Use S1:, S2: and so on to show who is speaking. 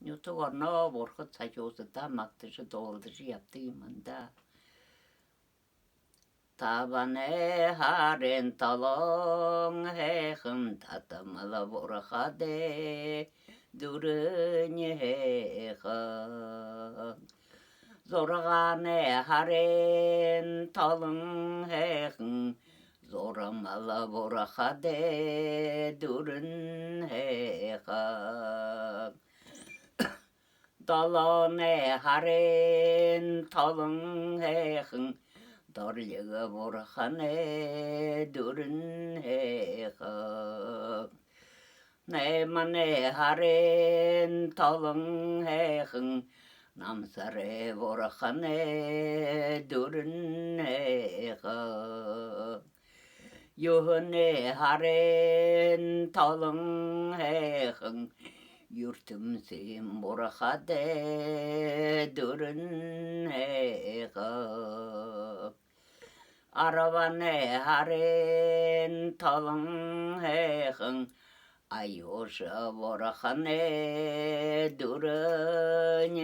S1: Yutuğuna borkut saçosu da maktışı doldurucu yaptığımın da. Tabane haren talon hekım tatamalı borkade durun hekım. Zorgane haren talon hekım zoramalı borkade durun hekım. Dalane haren talon hekım darlığı borhane durun hekım. Ne mane haren talın hekım namsare borhane durun hekım. Yuhne haren talın hekım yurtum sim borhade durun hekım. Arabane haren talın hekın Ayuşa borhane durun